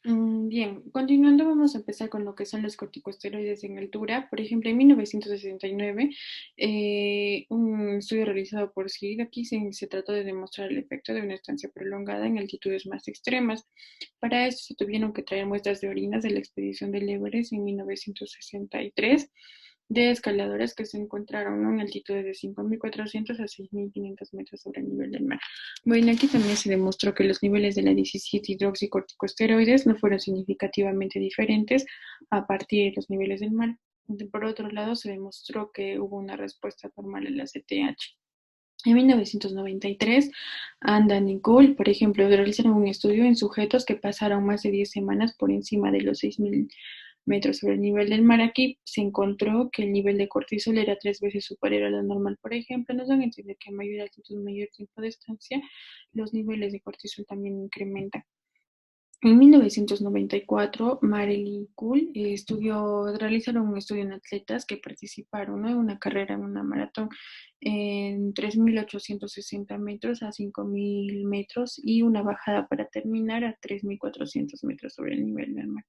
Bien, continuando vamos a empezar con lo que son los corticosteroides en altura. Por ejemplo, en 1969, un estudio realizado por Sid aquí se trató de demostrar el efecto de una estancia prolongada en altitudes más extremas. Para esto se tuvieron que traer muestras de orinas de la expedición del Everest en 1963 de escaladores que se encontraron, ¿no?, en altitudes de 5.400 a 6.500 metros sobre el nivel del mar. Bueno, aquí también se demostró que los niveles de la 17 hidroxicorticosteroides no fueron significativamente diferentes a partir de los niveles del mar. Por otro lado, se demostró que hubo una respuesta normal a la CTH. En 1993, Andan y Gould, por ejemplo, realizaron un estudio en sujetos que pasaron más de 10 semanas por encima de los 6.000 metros sobre el nivel del mar. Aquí se encontró que el nivel de cortisol era 3 veces superior a lo normal. Por ejemplo, nos dan a entender que a mayor altitud, mayor tiempo de estancia, los niveles de cortisol también incrementan. En 1994, Marely Kuhl realizaron un estudio en atletas que participaron, ¿no?, en una carrera en una maratón en 3.860 metros a 5.000 metros y una bajada para terminar a 3.400 metros sobre el nivel del mar.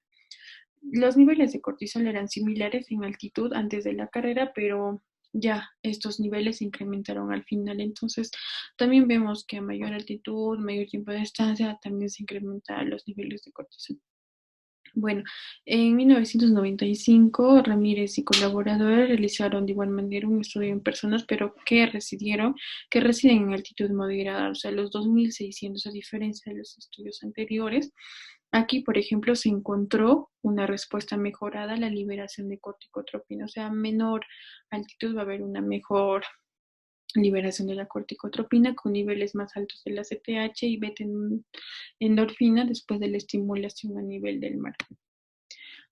Los niveles de cortisol eran similares en altitud antes de la carrera, pero ya estos niveles se incrementaron al final. Entonces, también vemos que a mayor altitud, mayor tiempo de estancia, también se incrementan los niveles de cortisol. Bueno, en 1995, Ramírez y colaboradores realizaron de igual manera un estudio en personas, pero que residen en altitud moderada, o sea, los 2.600, a diferencia de los estudios anteriores. Aquí, por ejemplo, se encontró una respuesta mejorada a la liberación de corticotropina, o sea, a menor altitud va a haber una mejor liberación de la corticotropina con niveles más altos de la CTH y beta-endorfina después de la estimulación a nivel del mar.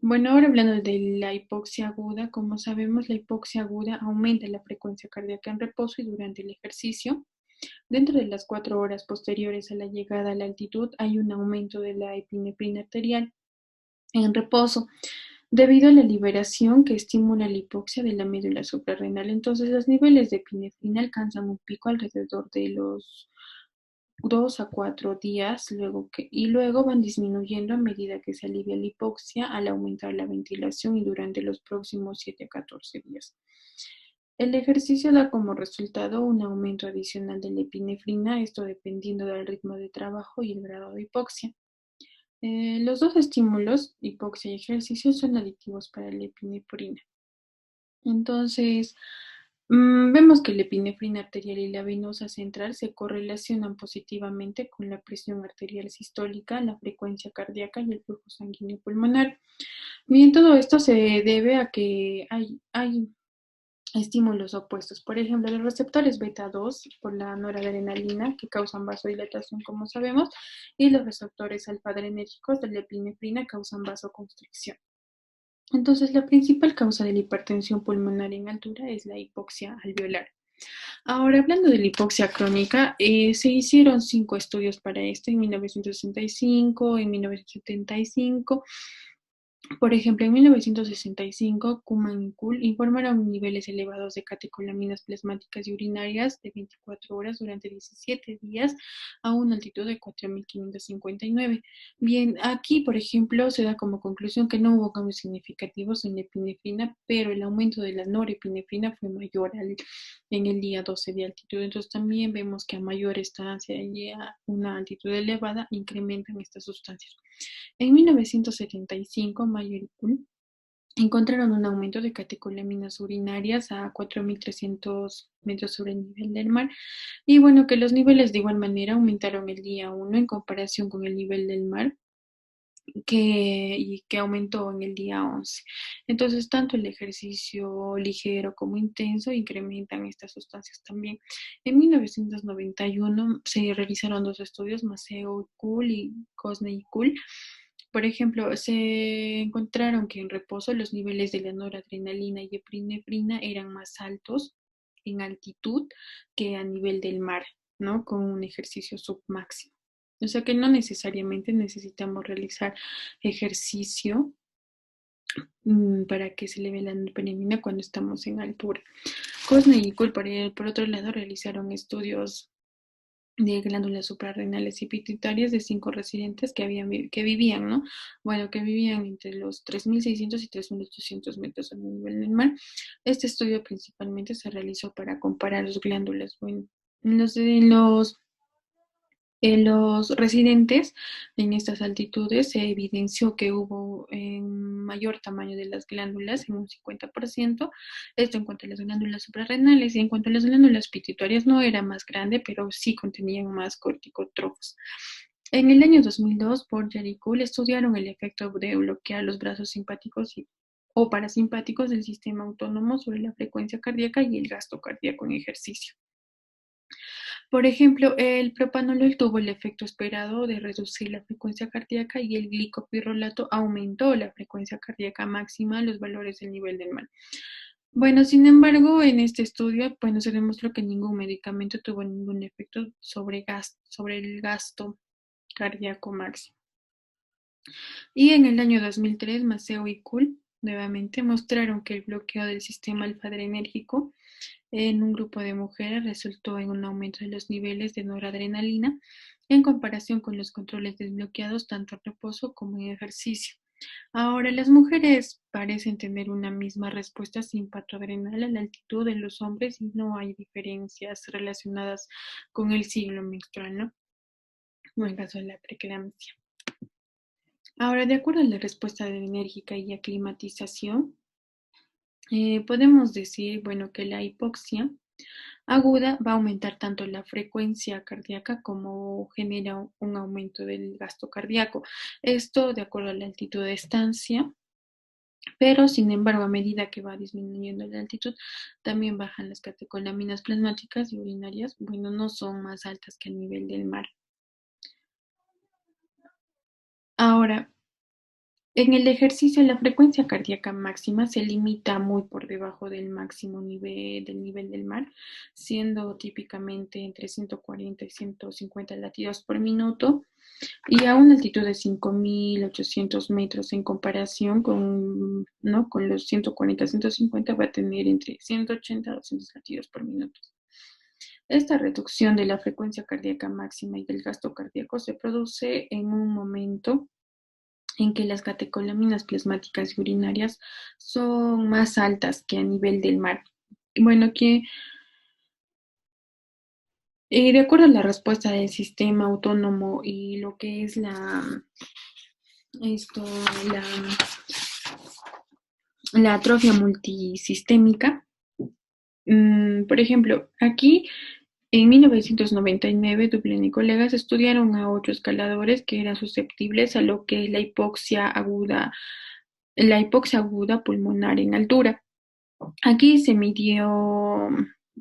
Bueno, ahora hablando de la hipoxia aguda, como sabemos, la hipoxia aguda aumenta la frecuencia cardíaca en reposo y durante el ejercicio. Dentro de las 4 horas posteriores a la llegada a la altitud hay un aumento de la epinefrina arterial en reposo debido a la liberación que estimula la hipoxia de la médula suprarrenal. Entonces, los niveles de epinefrina alcanzan un pico alrededor de los 2 a 4 días, y luego van disminuyendo a medida que se alivia la hipoxia al aumentar la ventilación y durante los próximos 7 a 14 días. El ejercicio da como resultado un aumento adicional de la epinefrina, esto dependiendo del ritmo de trabajo y el grado de hipoxia. Los dos estímulos, hipoxia y ejercicio, son aditivos para la epinefrina. Entonces, vemos que la epinefrina arterial y la venosa central se correlacionan positivamente con la presión arterial sistólica, la frecuencia cardíaca y el flujo sanguíneo pulmonar. Bien, todo esto se debe a que hay estímulos opuestos. Por ejemplo, los receptores beta 2 por la noradrenalina que causan vasodilatación, como sabemos, y los receptores alfa-adrenérgicos de la epinefrina causan vasoconstricción. Entonces, la principal causa de la hipertensión pulmonar en altura es la hipoxia alveolar. Ahora, hablando de la hipoxia crónica, se hicieron 5 estudios para esto en 1965, en 1975. Por ejemplo, en 1965, Kuhlman y Kuhl informaron niveles elevados de catecolaminas plasmáticas y urinarias de 24 horas durante 17 días a una altitud de 4.559. Bien, aquí, por ejemplo, se da como conclusión que no hubo cambios significativos en la epinefrina, pero el aumento de la norepinefrina fue mayor en el día 12 de altitud. Entonces, también vemos que a mayor estancia y a una altitud elevada incrementan estas sustancias. En 1975, Mayer y Kuhl encontraron un aumento de catecolaminas urinarias a 4.300 metros sobre el nivel del mar. Y bueno, que los niveles de igual manera aumentaron el día 1 en comparación con el nivel del mar, y que aumentó en el día 11. Entonces, tanto el ejercicio ligero como intenso incrementan estas sustancias también. En 1991 se realizaron 2 estudios, Maceo y Kuhl y Cosney y Kuhl. Por ejemplo, se encontraron que en reposo los niveles de la noradrenalina y epinefrina eran más altos en altitud que a nivel del mar, ¿no?, con un ejercicio submáximo. O sea que no necesariamente necesitamos realizar ejercicio para que se eleve la dopamina cuando estamos en altura. Cosney y Kuhl, por otro lado, realizaron estudios de glándulas suprarrenales y pituitarias de 5 residentes que vivían, ¿no? Bueno, que vivían entre los 3.600 y 3.800 metros sobre el nivel del mar. Este estudio principalmente se realizó para comparar los glándulas. Bueno, en los residentes en estas altitudes se evidenció que hubo un mayor tamaño de las glándulas, en un 50%, esto en cuanto a las glándulas suprarrenales, y en cuanto a las glándulas pituitarias no era más grande, pero sí contenían más corticotrofos. En el año 2002, Porter y Kuhl estudiaron el efecto de bloquear los brazos simpáticos o parasimpáticos del sistema autónomo sobre la frecuencia cardíaca y el gasto cardíaco en ejercicio. Por ejemplo, el propanolol tuvo el efecto esperado de reducir la frecuencia cardíaca y el glicopirrolato aumentó la frecuencia cardíaca máxima a los valores del nivel del mar. Bueno, sin embargo, en este estudio, bueno, se demostró que ningún medicamento tuvo ningún efecto sobre el gasto cardíaco máximo. Y en el año 2003, Maceo y Kuhl nuevamente mostraron que el bloqueo del sistema alfa-adrenérgico en un grupo de mujeres resultó en un aumento de los niveles de noradrenalina en comparación con los controles desbloqueados tanto en reposo como en ejercicio. Ahora, las mujeres parecen tener una misma respuesta simpatoadrenal a la altitud de los hombres y no hay diferencias relacionadas con el ciclo menstrual, ¿no? O en caso de la preeclampsia. Ahora, de acuerdo a la respuesta adrenérgica y aclimatización, podemos decir, bueno, que la hipoxia aguda va a aumentar tanto la frecuencia cardíaca como genera un aumento del gasto cardíaco. Esto de acuerdo a la altitud de estancia, pero sin embargo a medida que va disminuyendo la altitud, también bajan las catecolaminas plasmáticas y urinarias, bueno, no son más altas que el nivel del mar. Ahora, en el ejercicio, la frecuencia cardíaca máxima se limita muy por debajo del máximo nivel del mar, siendo típicamente entre 140 y 150 latidos por minuto y a una altitud de 5.800 metros en comparación con, ¿no? con los 140 a 150 va a tener entre 180 a 200 latidos por minuto. Esta reducción de la frecuencia cardíaca máxima y del gasto cardíaco se produce en un momento en que las catecolaminas plasmáticas y urinarias son más altas que a nivel del mar. Bueno, que de acuerdo a la respuesta del sistema autónomo y lo que es esto, la, la atrofia multisistémica, por ejemplo, aquí en 1999, Dublin y colegas estudiaron a 8 escaladores que eran susceptibles a lo que es la hipoxia aguda pulmonar en altura. Aquí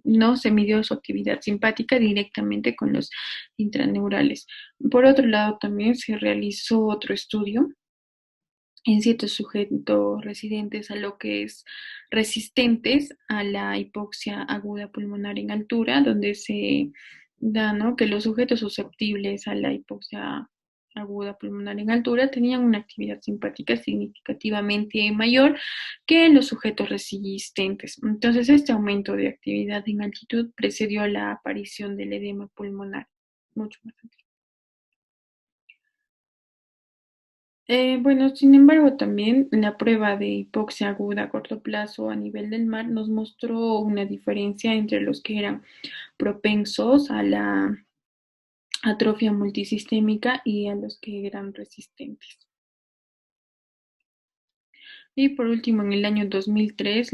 no se midió su actividad simpática directamente con los intraneurales. Por otro lado, también se realizó otro estudio en ciertos sujetos residentes a lo que es resistentes a la hipoxia aguda pulmonar en altura, donde se da, ¿no? que los sujetos susceptibles a la hipoxia aguda pulmonar en altura tenían una actividad simpática significativamente mayor que los sujetos resistentes. Entonces, este aumento de actividad en altitud precedió a la aparición del edema pulmonar, mucho más antes. Bueno, sin embargo, también la prueba de hipoxia aguda a corto plazo a nivel del mar nos mostró una diferencia entre los que eran propensos a la atrofia multisistémica y a los que eran resistentes. Y por último, en el año 2003,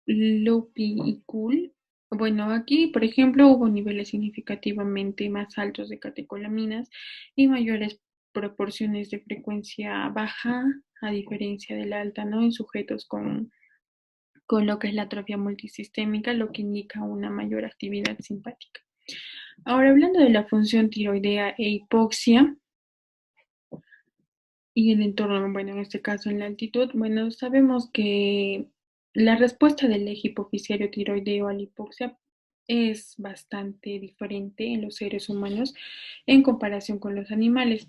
Lopi y Kuhl, bueno, aquí, por ejemplo, hubo niveles significativamente más altos de catecolaminas y mayores proporciones de frecuencia baja, a diferencia de la alta, ¿no? En sujetos con lo que es la atrofia multisistémica, lo que indica una mayor actividad simpática. Ahora, hablando de la función tiroidea e hipoxia, y el entorno, bueno, en este caso en la altitud, bueno, sabemos que la respuesta del eje hipofisiario tiroideo a la hipoxia es bastante diferente en los seres humanos en comparación con los animales,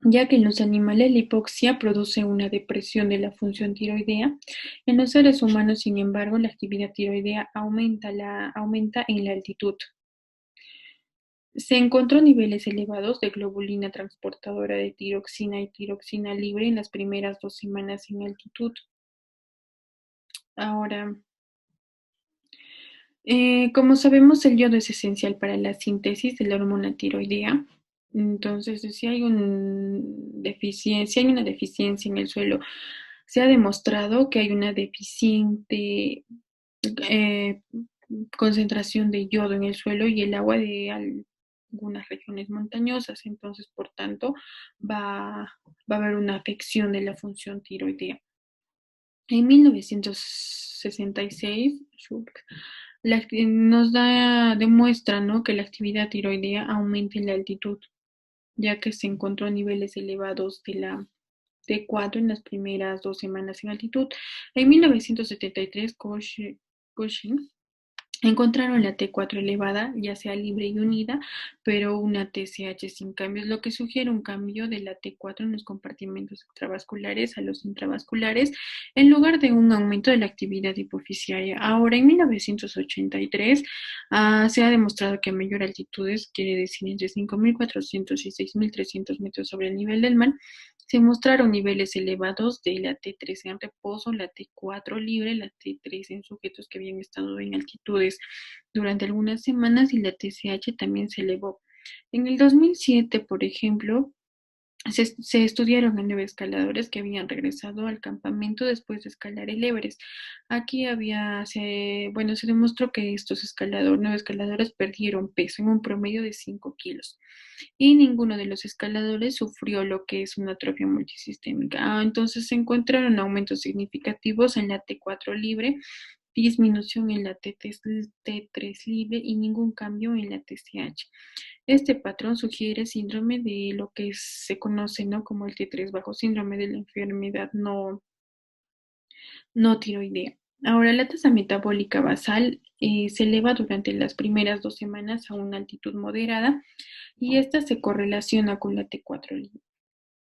ya que en los animales la hipoxia produce una depresión de la función tiroidea. En los seres humanos, sin embargo, la actividad tiroidea aumenta en la altitud. Se encontró niveles elevados de globulina transportadora de tiroxina y tiroxina libre en las primeras 2 semanas en altitud. Ahora, como sabemos, el yodo es esencial para la síntesis de la hormona tiroidea. Entonces, si hay si hay una deficiencia en el suelo, se ha demostrado que hay una deficiente eh, concentración de yodo en el suelo y el agua de algunas regiones montañosas. Entonces, por tanto, va a haber una afección de la función tiroidea. En 1966, demuestra, ¿no?, que la actividad tiroidea aumenta en la altitud, ya que se encontró niveles elevados de la T4 en las primeras 2 semanas en altitud. En 1973, Cushing encontraron la T4 elevada, ya sea libre y unida, pero una TSH sin cambios, lo que sugiere un cambio de la T4 en los compartimentos extravasculares a los intravasculares, en lugar de un aumento de la actividad hipoficiaria. Ahora, en 1983, se ha demostrado que a mayor altitudes, quiere decir entre 5.400 y 6.300 metros sobre el nivel del mar, se mostraron niveles elevados de la T3 en reposo, la T4 libre, la T3 en sujetos que habían estado en altitudes durante algunas semanas y la TSH también se elevó. En el 2007, por ejemplo, se estudiaron a 9 escaladores que habían regresado al campamento después de escalar el Everest. Aquí se demostró que estos 9 escaladores perdieron peso en un promedio de 5 kilos y ninguno de los escaladores sufrió lo que es una atrofia multisistémica. Entonces se encontraron aumentos significativos en la T4 libre, disminución en la T3 libre y ningún cambio en la TSH. Este patrón sugiere síndrome de lo que se conoce, ¿no?, como el T3 bajo, síndrome de la enfermedad no tiroidea. Ahora, la tasa metabólica basal se eleva durante las primeras 2 semanas a una altitud moderada y esta se correlaciona con la T4 libre.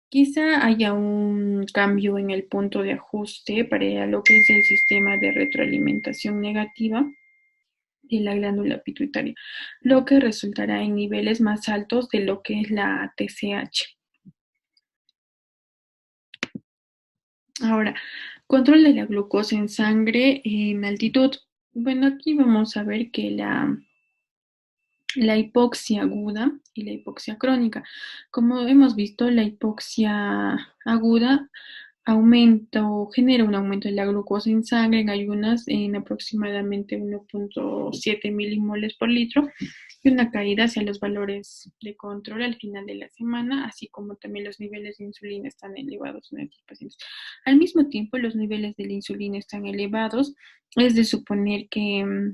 Quizá haya un cambio en el punto de ajuste para lo que es el sistema de retroalimentación negativa de la glándula pituitaria, lo que resultará en niveles más altos de lo que es la TSH. Ahora, control de la glucosa en sangre en altitud. Bueno, aquí vamos a ver que la hipoxia aguda y la hipoxia crónica. Como hemos visto, la hipoxia aguda genera un aumento de la glucosa en sangre en ayunas en aproximadamente 1.7 milimoles por litro y una caída hacia los valores de control al final de la semana, así como también los niveles de insulina están elevados en estos pacientes. Al mismo tiempo, los niveles de la insulina están elevados, es de suponer que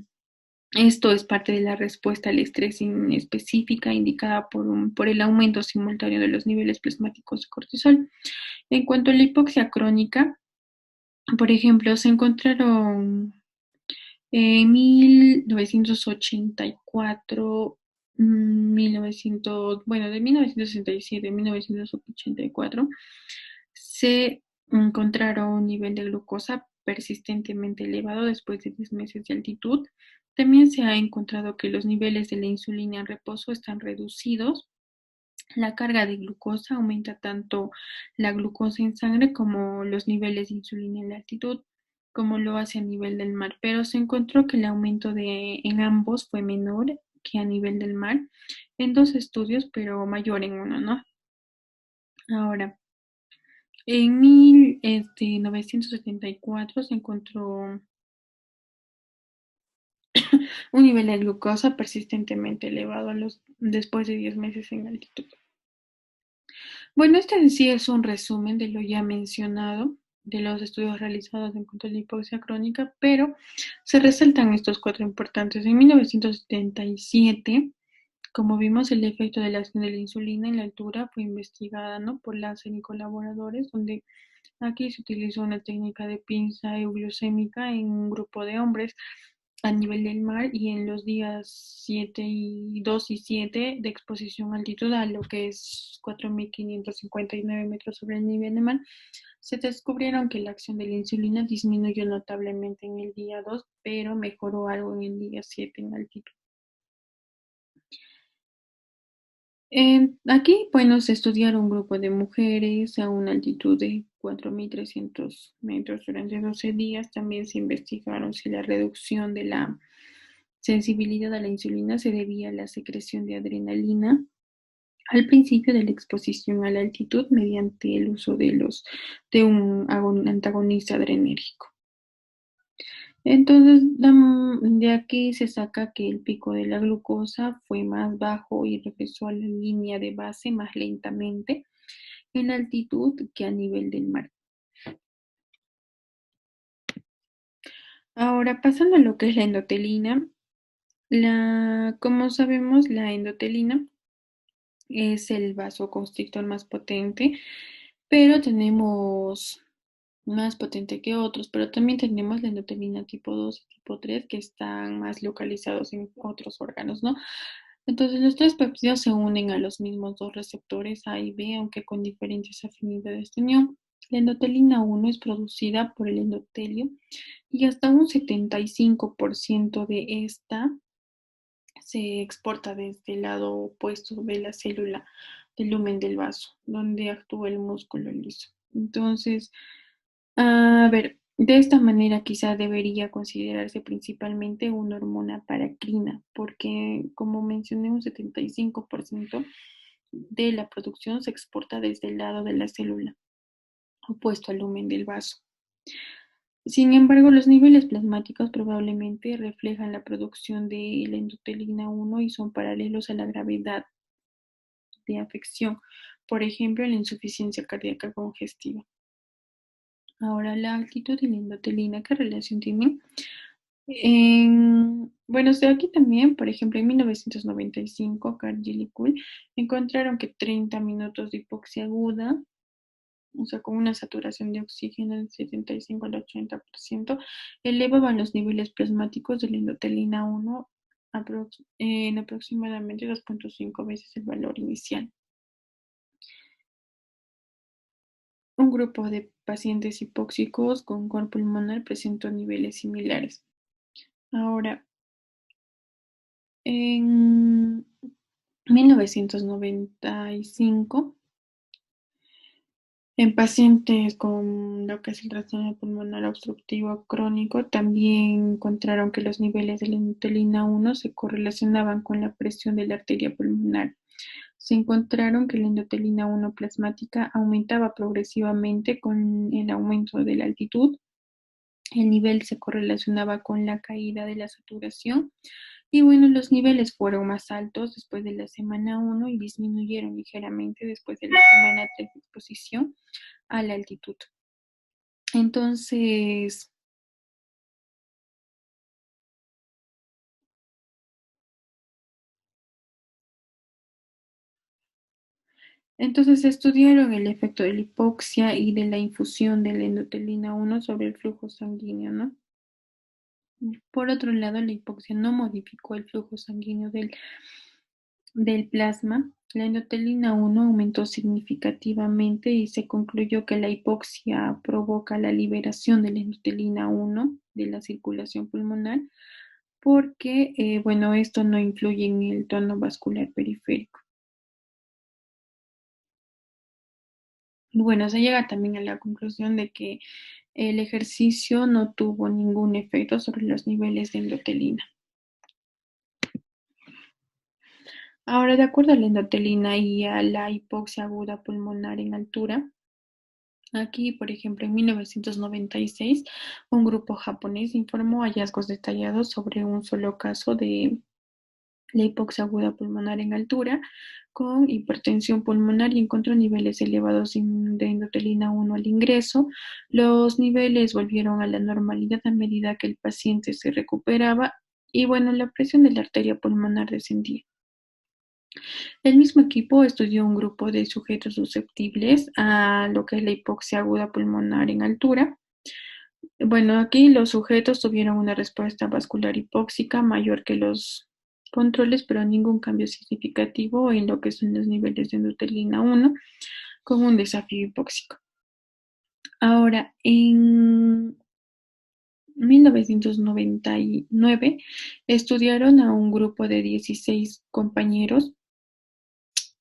esto es parte de la respuesta al estrés inespecífica indicada por el aumento simultáneo de los niveles plasmáticos de cortisol. En cuanto a la hipoxia crónica, por ejemplo, se encontraron en 1984, 1967 a 1984, se encontraron un nivel de glucosa persistentemente elevado después de 10 meses de altitud. También se ha encontrado que los niveles de la insulina en reposo están reducidos. La carga de glucosa aumenta tanto la glucosa en sangre como los niveles de insulina en la altitud, como lo hace a nivel del mar, pero se encontró que el aumento en ambos fue menor que a nivel del mar en 2 estudios, pero mayor en uno, ¿no? Ahora, en 1974 se encontró un nivel de glucosa persistentemente elevado después de 10 meses en altitud. Bueno, este en sí es un resumen de lo ya mencionado, de los estudios realizados en cuanto a la hipoxia crónica, pero se resaltan estos 4 importantes. En 1977, como vimos, el efecto de la acción de la insulina en la altura fue investigada, ¿no?, por Lassen y colaboradores, donde aquí se utilizó una técnica de pinza euglucémica en un grupo de hombres a nivel del mar y en los días 2 y 7 de exposición altitudinal, lo que es 4.559 metros sobre el nivel del mar, se descubrieron que la acción de la insulina disminuyó notablemente en el día 2, pero mejoró algo en el día 7 en altitud. Aquí, bueno, se estudiaron un grupo de mujeres a una altitud de 4.300 metros durante 12 días. También se investigaron si la reducción de la sensibilidad a la insulina se debía a la secreción de adrenalina al principio de la exposición a la altitud mediante el uso de un antagonista adrenérgico. Entonces, de aquí se saca que el pico de la glucosa fue más bajo y regresó a la línea de base más lentamente en altitud que a nivel del mar. Ahora, pasando a lo que es la endotelina, como sabemos, la endotelina es el vasoconstrictor más potente, pero tenemos más potente que otros, pero también tenemos la endotelina tipo 2 y tipo 3 que están más localizados en otros órganos, ¿no? Entonces, los tres péptidos se unen a los mismos dos receptores A y B, aunque con diferentes afinidades de unión. La endotelina 1 es producida por el endotelio y hasta un 75% de esta se exporta desde el lado opuesto de la célula del lumen del vaso, donde actúa el músculo liso. Entonces, a ver, de esta manera quizá debería considerarse principalmente una hormona paracrina, porque como mencioné, un 75% de la producción se exporta desde el lado de la célula, opuesto al lumen del vaso. Sin embargo, los niveles plasmáticos probablemente reflejan la producción de la endotelina 1 y son paralelos a la gravedad de afección, por ejemplo, en la insuficiencia cardíaca congestiva. Ahora, la altitud y la endotelina, ¿qué relación tienen? Bueno, de aquí también, por ejemplo, en 1995, Cargill y Cool encontraron que 30 minutos de hipoxia aguda, o sea, con una saturación de oxígeno del 75 al 80%, elevaban los niveles plasmáticos de la endotelina 1 en aproximadamente 2,5 veces el valor inicial. Un grupo de pacientes hipóxicos con cor pulmonar presentó niveles similares. Ahora, en 1995, en pacientes con lo que es el trastorno pulmonar obstructivo crónico, también encontraron que los niveles de la insulina 1 se correlacionaban con la presión de la arteria pulmonar. Se encontraron que la endotelina 1 plasmática aumentaba progresivamente con el aumento de la altitud. El nivel se correlacionaba con la caída de la saturación. Y bueno, los niveles fueron más altos después de la semana 1 y disminuyeron ligeramente después de la semana 3 de exposición a la altitud. Entonces, entonces estudiaron el efecto de la hipoxia y de la infusión de la endotelina 1 sobre el flujo sanguíneo, ¿no? Por otro lado, la hipoxia no modificó el flujo sanguíneo del plasma. La endotelina 1 aumentó significativamente y se concluyó que la hipoxia provoca la liberación de la endotelina 1 de la circulación pulmonar porque, bueno, esto no influye en el tono vascular periférico. Bueno, se llega también a la conclusión de que el ejercicio no tuvo ningún efecto sobre los niveles de endotelina. Ahora, de acuerdo a la endotelina y a la hipoxia aguda pulmonar en altura, aquí, por ejemplo, en 1996, un grupo japonés informó hallazgos detallados sobre un solo caso de la hipoxia aguda pulmonar en altura con hipertensión pulmonar y encontró niveles elevados de endotelina 1 al ingreso. Los niveles volvieron a la normalidad a medida que el paciente se recuperaba y bueno, la presión de la arteria pulmonar descendía. El mismo equipo estudió un grupo de sujetos susceptibles a lo que es la hipoxia aguda pulmonar en altura. Bueno, aquí los sujetos tuvieron una respuesta vascular hipóxica mayor que los controles, pero ningún cambio significativo en lo que son los niveles de endotelina 1 con un desafío hipóxico. Ahora, en 1999 estudiaron a un grupo de 16 compañeros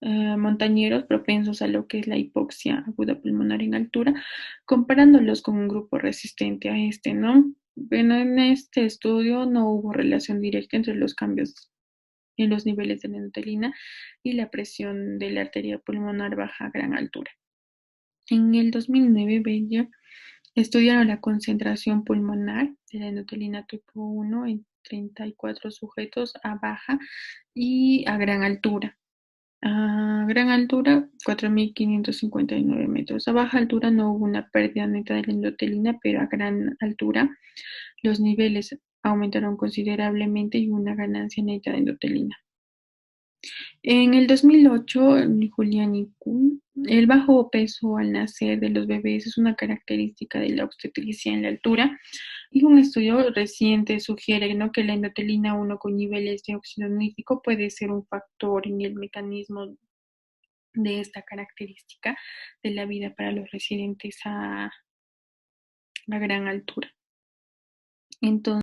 montañeros propensos a lo que es la hipoxia aguda pulmonar en altura, comparándolos con un grupo resistente a este, ¿no? Bueno, en este estudio no hubo relación directa entre los cambios en los niveles de la endotelina y la presión de la arteria pulmonar baja a gran altura. En el 2009, Bayer estudiaron la concentración pulmonar de la endotelina tipo 1 en 34 sujetos a baja y a gran altura. A gran altura, 4.559 metros. A baja altura no hubo una pérdida neta de la endotelina, pero a gran altura los niveles aumentaron considerablemente y hubo una ganancia neta de endotelina. En el 2008, Julián y Kuhn, el bajo peso al nacer de los bebés es una característica de la obstetricia en la altura y un estudio reciente sugiere, ¿no?, que la endotelina 1 con niveles de óxido nítrico puede ser un factor en el mecanismo de esta característica de la vida para los residentes a gran altura. Entonces,